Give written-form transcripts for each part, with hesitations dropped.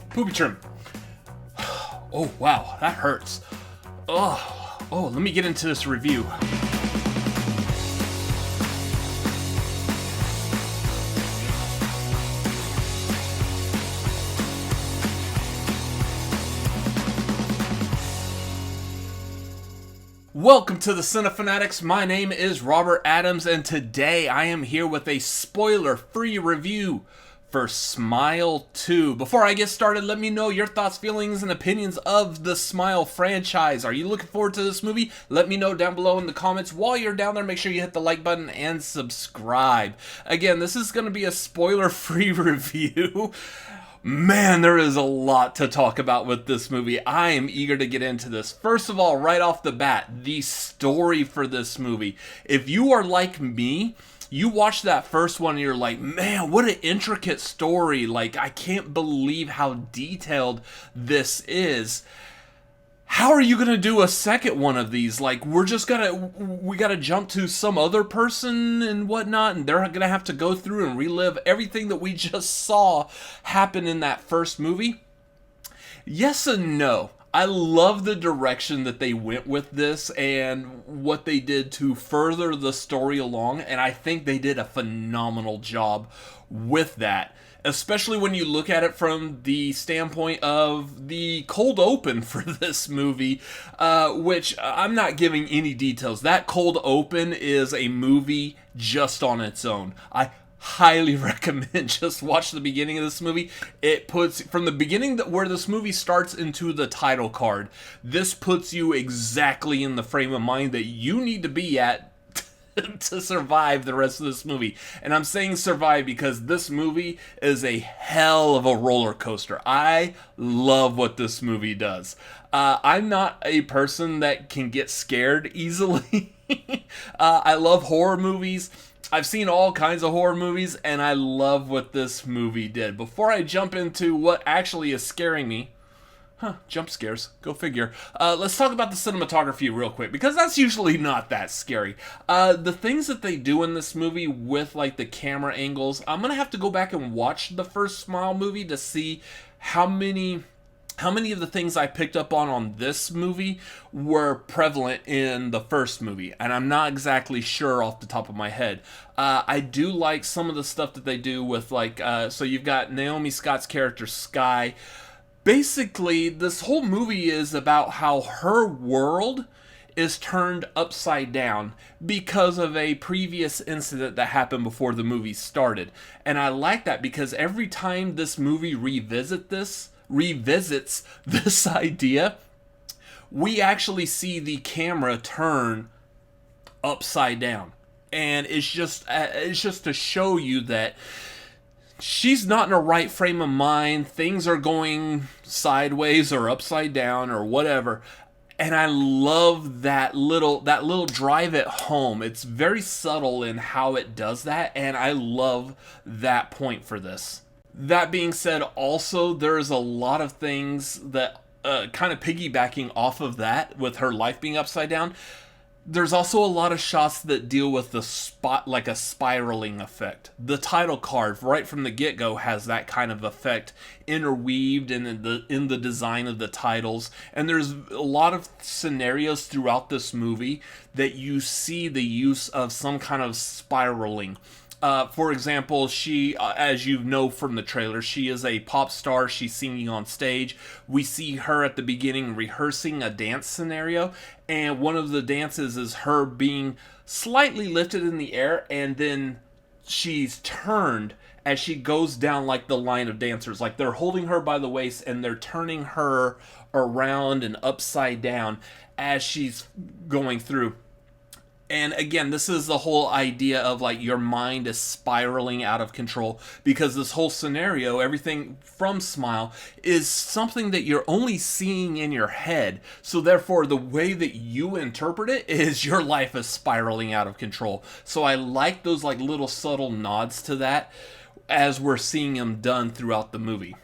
Poopy trim. Oh, wow, that hurts. Oh, let me get into this review. Welcome to the Cinefanatics. My name is Robert Adams, and today I am here with a spoiler-free review for Smile 2. Before I get started, let me know your thoughts, feelings, and opinions of the Smile franchise. Are you looking forward to this movie? Let me know down below in the comments. While you're down there, make sure you hit the like button and subscribe. Again, this is going to be a spoiler-free review. Man, there is a lot to talk about with this movie. I am eager to get into this. First of all, right off the bat, the story for this movie. If you are like me, you watch that first one and you're like, man, what an intricate story. Like, I can't believe how detailed this is. How are you going to do a second one of these? Like, we got to jump to some other person and whatnot, and they're going to have to go through and relive everything that we just saw happen in that first movie? Yes and no. I love the direction that they went with this and what they did to further the story along, and I think they did a phenomenal job with that. Especially when you look at it from the standpoint of the cold open for this movie, which I'm not giving any details. That cold open is a movie just on its own. I highly recommend just watch the beginning of this movie. It puts, from the beginning where this movie starts into the title card, this puts you exactly in the frame of mind that you need to be at to survive the rest of this movie. And I'm saying survive because this movie is a hell of a roller coaster. I love what this movie does. I'm not a person that can get scared easily. I love horror movies. I've seen all kinds of horror movies, and I love what this movie did. Before I jump into what actually is scaring me, jump scares, go figure. Let's talk about the cinematography real quick, because that's usually not that scary. The things that they do in this movie with, like, the camera angles, I'm gonna have to go back and watch the first Smile movie to see how many of the things I picked up on this movie were prevalent in the first movie, and I'm not exactly sure off the top of my head. I do like some of the stuff that they do with, like, so you've got Naomi Scott's character, Skye. Basically, this whole movie is about how her world is turned upside down because of a previous incident that happened before the movie started. And I like that because every time this movie revisits this idea, we actually see the camera turn upside down. And it's just to show you that she's not in a right frame of mind. Things are going sideways or upside down or whatever. And I love that little drive it home. It's very subtle in how it does that, and I love that point for this. That being said, also, there's a lot of things that kind of piggybacking off of that with her life being upside down. There's also a lot of shots that deal with the spot, like a spiraling effect. The title card, right from the get-go, has that kind of effect interweaved in the design of the titles. And there's a lot of scenarios throughout this movie that you see the use of some kind of spiraling. For example, she, as you know from the trailer, she is a pop star. She's singing on stage. We see her at the beginning rehearsing a dance scenario, and one of the dances is her being slightly lifted in the air, and then she's turned as she goes down like the line of dancers. Like, they're holding her by the waist, and they're turning her around and upside down as she's going through. And again, this is the whole idea of, like, your mind is spiraling out of control, because this whole scenario, everything from Smile, is something that you're only seeing in your head. So therefore, the way that you interpret it is your life is spiraling out of control. So I like those, like, little subtle nods to that as we're seeing them done throughout the movie.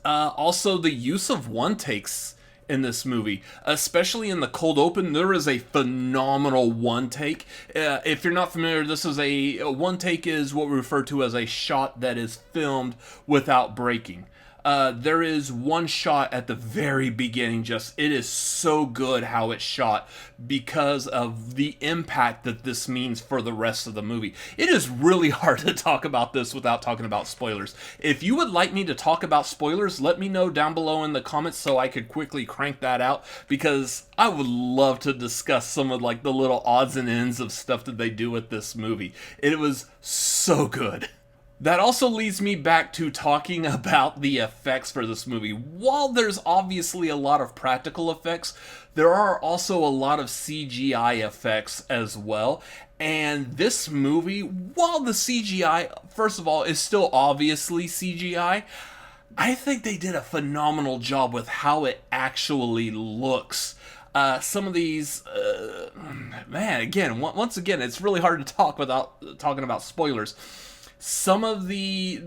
Also, the use of one takes in this movie, especially in the cold open. There is a phenomenal one take. If you're not familiar, this is a one take is what we refer to as a shot that is filmed without breaking. There is one shot at the very beginning, just it is so good how it's shot because of the impact that this means for the rest of the movie. It is really hard to talk about this without talking about spoilers. If you would like me to talk about spoilers, let me know down below in the comments so I could quickly crank that out, because I would love to discuss some of like the little odds and ends of stuff that they do with this movie. It was so good. That also leads me back to talking about the effects for this movie. While there's obviously a lot of practical effects, there are also a lot of CGI effects as well. And this movie, while the CGI, first of all, is still obviously CGI, I think they did a phenomenal job with how it actually looks. Some of these, man, again, once again, it's really hard to talk without talking about spoilers. Some of the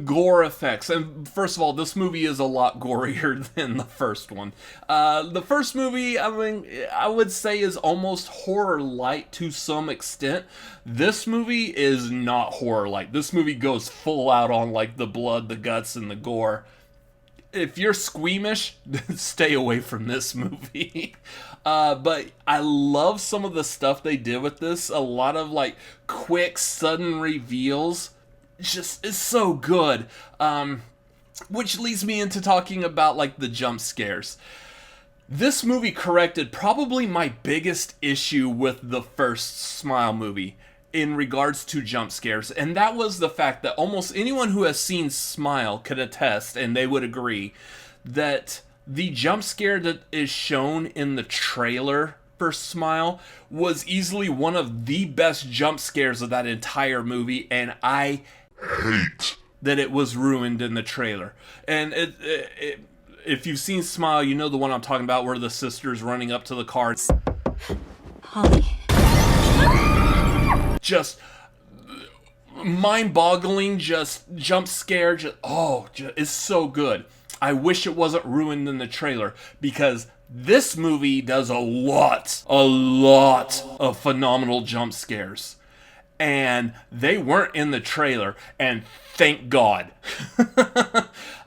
gore effects, and first of all, this movie is a lot gorier than the first one. The first movie, I mean, I would say is almost horror-like to some extent. This movie is not horror-like. This movie goes full out on like the blood, the guts, and the gore. If you're squeamish, stay away from this movie. But I love some of the stuff they did with this. A lot of like quick, sudden reveals. Just is so good. Which leads me into talking about like the jump scares. This movie corrected probably my biggest issue with the first Smile movie in regards to jump scares, and that was the fact that almost anyone who has seen Smile could attest, and they would agree, that the jump scare that is shown in the trailer for Smile was easily one of the best jump scares of that entire movie, and I hate that it was ruined in the trailer. And if you've seen Smile, you know the one I'm talking about, where the sister's running up to the car. Holly. Just mind-boggling, just jump scare, it's so good. I wish it wasn't ruined in the trailer, because this movie does a lot of phenomenal jump scares. And they weren't in the trailer, and thank God.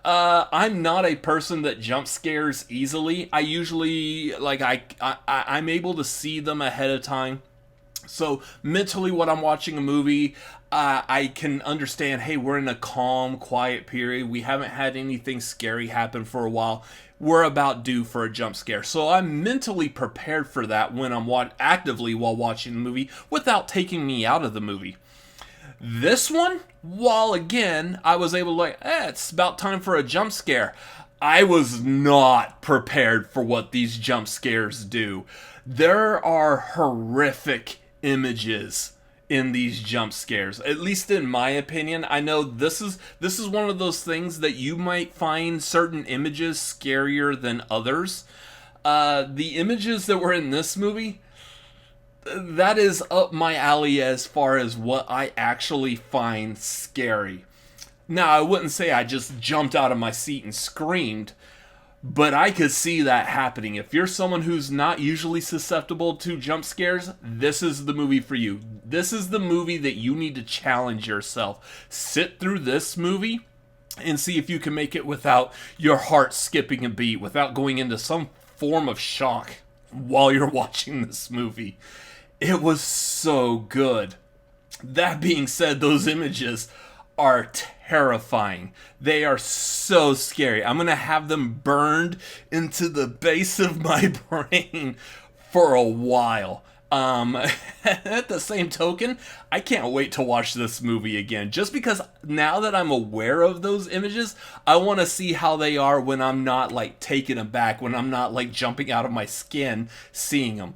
I'm not a person that jump scares easily. I usually, I'm able to see them ahead of time. So mentally, when I'm watching a movie, I can understand, hey, we're in a calm, quiet period. We haven't had anything scary happen for a while. We're about due for a jump scare. So I'm mentally prepared for that when I'm actively while watching the movie without taking me out of the movie. This one, while again, I was able to it's about time for a jump scare, I was not prepared for what these jump scares do. There are horrific images in these jump scares, at least in my opinion. I know this is one of those things that you might find certain images scarier than others. The images that were in this movie, that is up my alley as far as what I actually find scary. Now, I wouldn't say I just jumped out of my seat and screamed, but I could see that happening. If you're someone who's not usually susceptible to jump scares, this is the movie for you. This is the movie that you need to challenge yourself. Sit through this movie and see if you can make it without your heart skipping a beat, without going into some form of shock while you're watching this movie. It was so good. That being said, those images are terrifying. They are so scary. I'm gonna have them burned into the base of my brain for a while. At the same token, I can't wait to watch this movie again, just because now that I'm aware of those images, I want to see how they are when I'm not like taken aback, when I'm not like jumping out of my skin seeing them.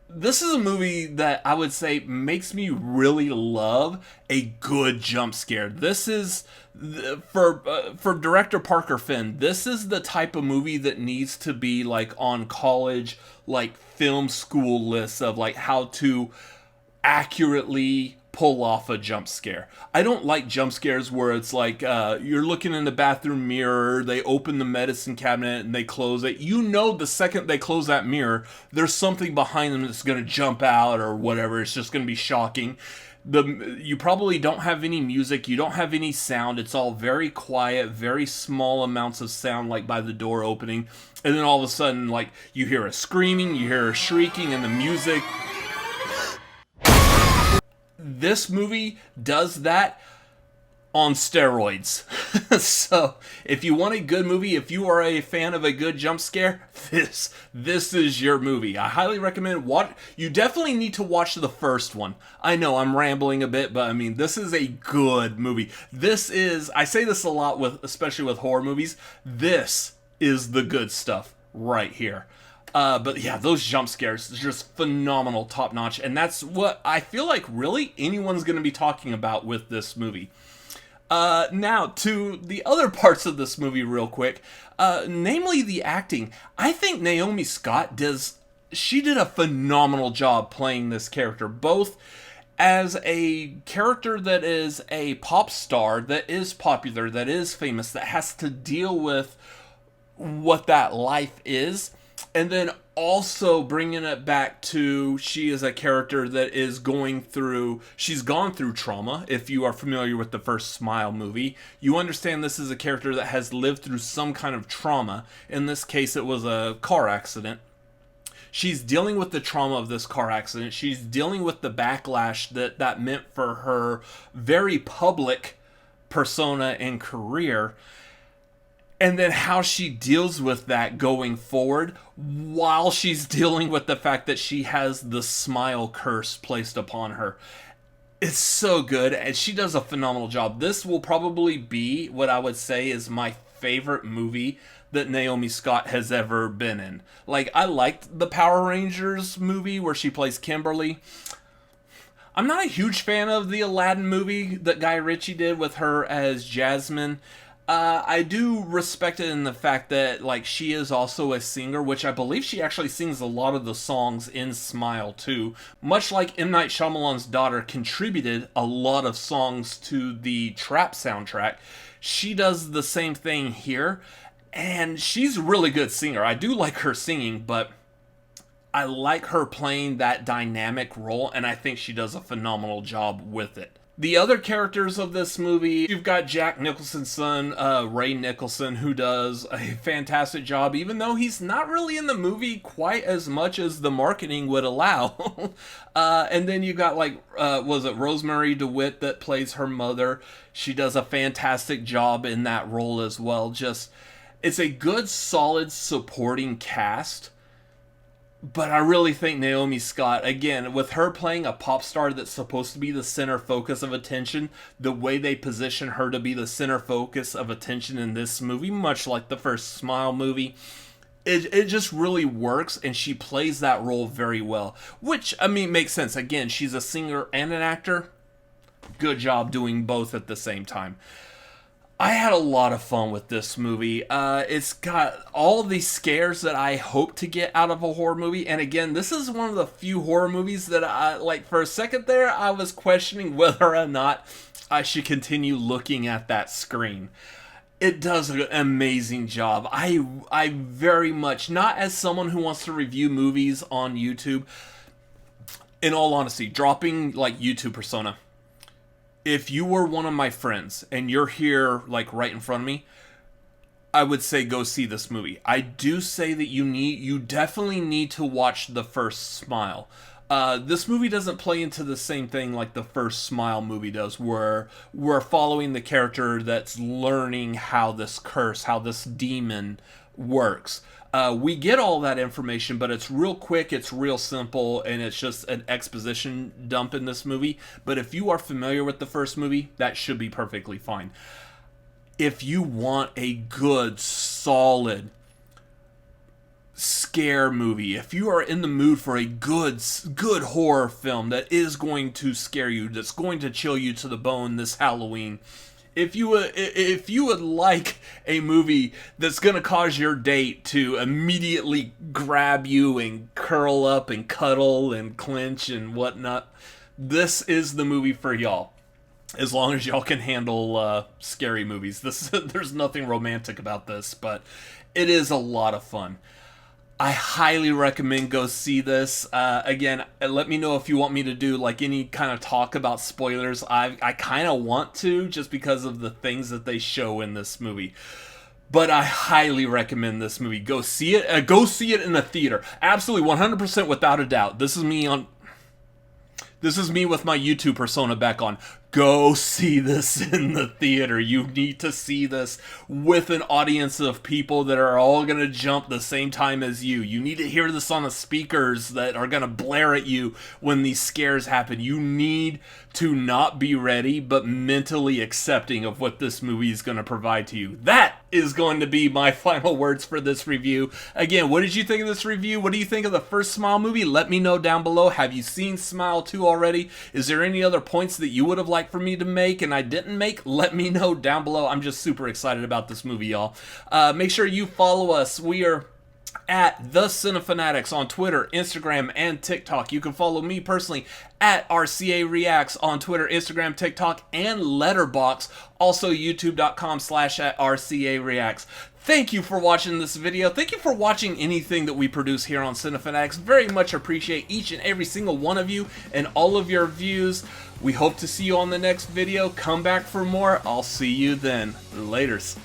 This is a movie that I would say makes me really love a good jump scare. This is, for director Parker Finn, this is the type of movie that needs to be like on college, like film school lists of like how to accurately pull off a jump scare. I don't like jump scares where it's like you're looking in the bathroom mirror, they open the medicine cabinet and they close it. You know the second they close that mirror, there's something behind them that's going to jump out or whatever. It's just going to be shocking. You probably don't have any music, you don't have any sound. It's all very quiet, very small amounts of sound, like by the door opening, and then all of a sudden, like, you hear a screaming, you hear a shrieking, and the music. This movie does that on steroids. So, if you want a good movie, if you are a fan of a good jump scare, this is your movie. I highly recommend you definitely need to watch the first one. I know I'm rambling a bit, but I mean, this is a good movie. I say this a lot especially with horror movies, this is the good stuff right here. But yeah, those jump scares are just phenomenal, top notch, and that's what I feel like really anyone's going to be talking about with this movie. Now, to the other parts of this movie real quick, namely the acting. I think Naomi Scott did a phenomenal job playing this character, both as a character that is a pop star, that is popular, that is famous, that has to deal with what that life is, and then also bringing it back to she is a character that is she's gone through trauma. If you are familiar with the first Smile movie, you understand this is a character that has lived through some kind of trauma. In this case, it was a car accident. She's dealing with the trauma of this car accident. She's dealing with the backlash that meant for her very public persona and career. And then how she deals with that going forward while she's dealing with the fact that she has the smile curse placed upon her. It's so good, and she does a phenomenal job. This will probably be what I would say is my favorite movie that Naomi Scott has ever been in. Like, I liked the Power Rangers movie where she plays Kimberly. I'm not a huge fan of the Aladdin movie that Guy Ritchie did with her as Jasmine. I do respect it in the fact that, like, she is also a singer, which I believe she actually sings a lot of the songs in Smile too. Much like M. Night Shyamalan's daughter contributed a lot of songs to the Trap soundtrack, she does the same thing here, and she's a really good singer. I do like her singing, but I like her playing that dynamic role, and I think she does a phenomenal job with it. The other characters of this movie, you've got Jack Nicholson's son, Ray Nicholson, who does a fantastic job, even though he's not really in the movie quite as much as the marketing would allow. And then you got, like, was it Rosemary DeWitt that plays her mother? She does a fantastic job in that role as well. It's a good, solid, supporting cast. But I really think Naomi Scott, again, with her playing a pop star that's supposed to be the center focus of attention, the way they position her to be the center focus of attention in this movie, much like the first Smile movie, it just really works, and she plays that role very well. Which, I mean, makes sense. Again, she's a singer and an actor. Good job doing both at the same time. I had a lot of fun with this movie. It's got all the scares that I hope to get out of a horror movie. And again, this is one of the few horror movies that for a second there, I was questioning whether or not I should continue looking at that screen. It does an amazing job. I very much, not as someone who wants to review movies on YouTube, in all honesty, dropping like YouTube persona. If you were one of my friends and you're here, like, right in front of me, I would say go see this movie. I do say that you definitely need to watch the first Smile. This movie doesn't play into the same thing like the first Smile movie does, where we're following the character that's learning how this curse, how this demon works. We get all that information, but it's real quick, it's real simple, and it's just an exposition dump in this movie. But if you are familiar with the first movie, that should be perfectly fine. If you want a good, solid scare movie, if you are in the mood for a good horror film that is going to scare you, that's going to chill you to the bone this Halloween, if you would like a movie that's going to cause your date to immediately grab you and curl up and cuddle and clench and whatnot, this is the movie for y'all. As long as y'all can handle scary movies. There's nothing romantic about this, but it is a lot of fun. I highly recommend go see this. Again, let me know if you want me to do like any kind of talk about spoilers. I kind of want to, just because of the things that they show in this movie. But I highly recommend this movie. Go see it. Go see it in a theater. Absolutely, 100% without a doubt. This is me with my YouTube persona back on. Go see this in the theater. You need to see this with an audience of people that are all going to jump the same time as you. You need to hear this on the speakers that are going to blare at you when these scares happen. You need to not be ready, but mentally accepting of what this movie is going to provide to you. That is going to be my final words for this review. Again, what did you think of this review? What do you think of the first Smile movie? Let me know down below. Have you seen Smile 2 already? Is there any other points that you would have liked for me to make and I didn't make? Let me know down below. I'm just super excited about this movie, y'all. Make sure you follow us. We are at The Cinefanatics on Twitter, Instagram, and TikTok. You can follow me personally at RCA Reacts on Twitter, Instagram, TikTok, and Letterboxd. Also, youtube.com/@RCA Reacts. Thank you for watching this video. Thank you for watching anything that we produce here on Cinefanatics. Very much appreciate each and every single one of you and all of your views. We hope to see you on the next video. Come back for more. I'll see you then. Laters.